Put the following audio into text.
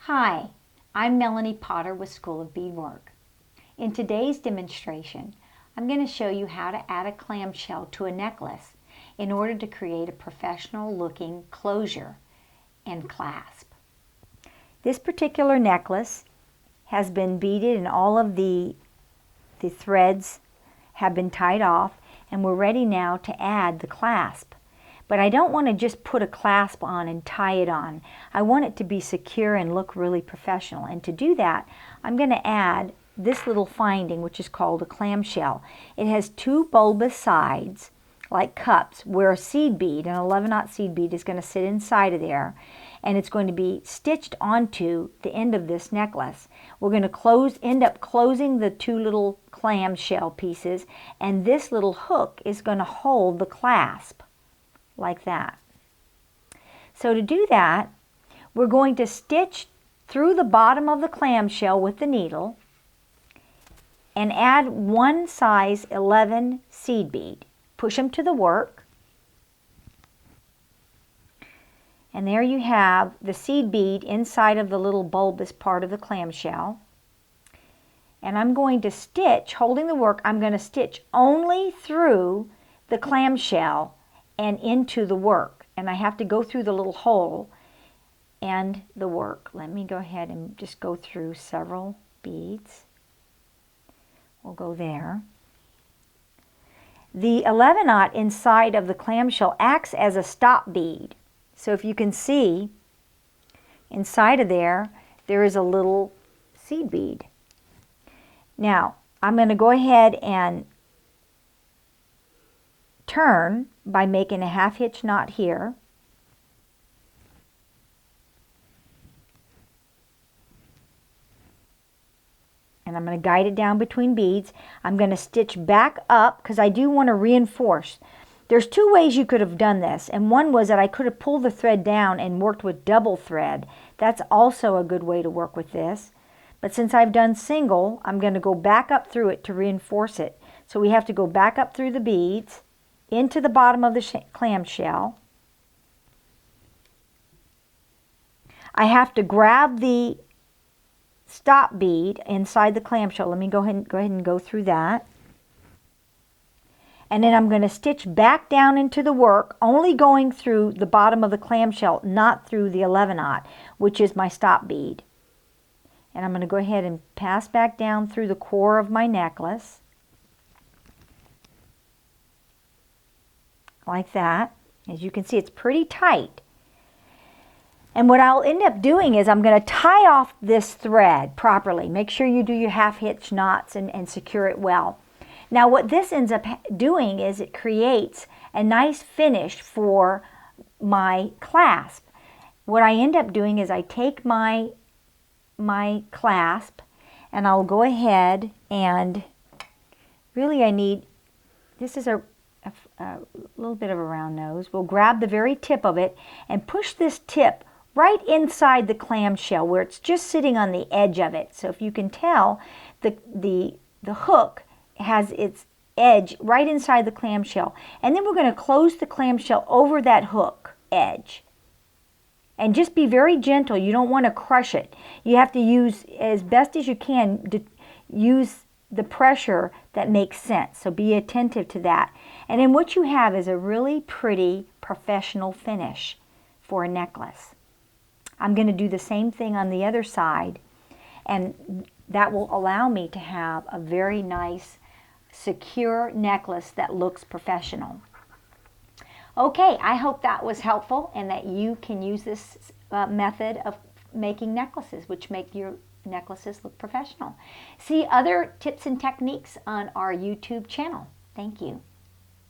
Hi, I'm Melanie Potter with School of Beadwork. In today's demonstration, I'm going to show you how to add a clamshell to a necklace in order to create a professional looking closure and clasp. This particular necklace has been beaded and all of the threads have been tied off, and we're ready now to add the clasp. But I don't want to just put a clasp on and tie it on. I want it to be secure and look really professional. And to do that, I'm going to add this little finding, which is called a clamshell. It has two bulbous sides, like cups, where a seed bead, an 11-aught seed bead, is going to sit inside of there. And it's going to be stitched onto the end of this necklace. We're going to end up closing the two little clamshell pieces, and this little hook is going to hold the clasp. Like that. So to do that, we're going to stitch through the bottom of the clamshell with the needle and add one size 11 seed bead. Push them to the work. And there you have the seed bead inside of the little bulbous part of the clamshell. And I'm going to stitch, holding the work, I'm going to stitch only through the clamshell and into the work, and I have to go through the little hole and the work. Let me go ahead and just go through several beads. We'll go there. The 11-aught inside of the clamshell acts as a stop bead. So if you can see, inside of there is a little seed bead. Now, I'm going to go ahead and turn by making a half hitch knot here. And I'm going to guide it down between beads. I'm going to stitch back up because I do want to reinforce. There's two ways you could have done this, and one was that I could have pulled the thread down and worked with double thread. That's also a good way to work with this. But since I've done single, I'm going to go back up through it to reinforce it. So we have to go back up through the beads into the bottom of the clamshell. I have to grab the stop bead inside the clamshell. Let me go ahead and go through that. And then I'm going to stitch back down into the work, only going through the bottom of the clamshell, not through the 11-aught, which is my stop bead. And I'm going to go ahead and pass back down through the core of my necklace. Like that. As you can see, it's pretty tight. And what I'll end up doing is I'm going to tie off this thread properly. Make sure you do your half hitch knots and secure it well. Now what this ends up doing is it creates a nice finish for my clasp. What I end up doing is I take my clasp and I'll go ahead and really this is a little bit of a round nose. We'll grab the very tip of it and push this tip right inside the clamshell where it's just sitting on the edge of it. So if you can tell, the hook has its edge right inside the clamshell. And then we're going to close the clamshell over that hook edge. And just be very gentle. You don't want to crush it. You have to use, as best as you can, to use the pressure that makes sense. So be attentive to that. And then what you have is a really pretty professional finish for a necklace. I'm going to do the same thing on the other side, and that will allow me to have a very nice, secure necklace that looks professional. Okay, I hope that was helpful and that you can use this method of making necklaces, which make your necklaces look professional. See other tips and techniques on our YouTube channel. Thank you.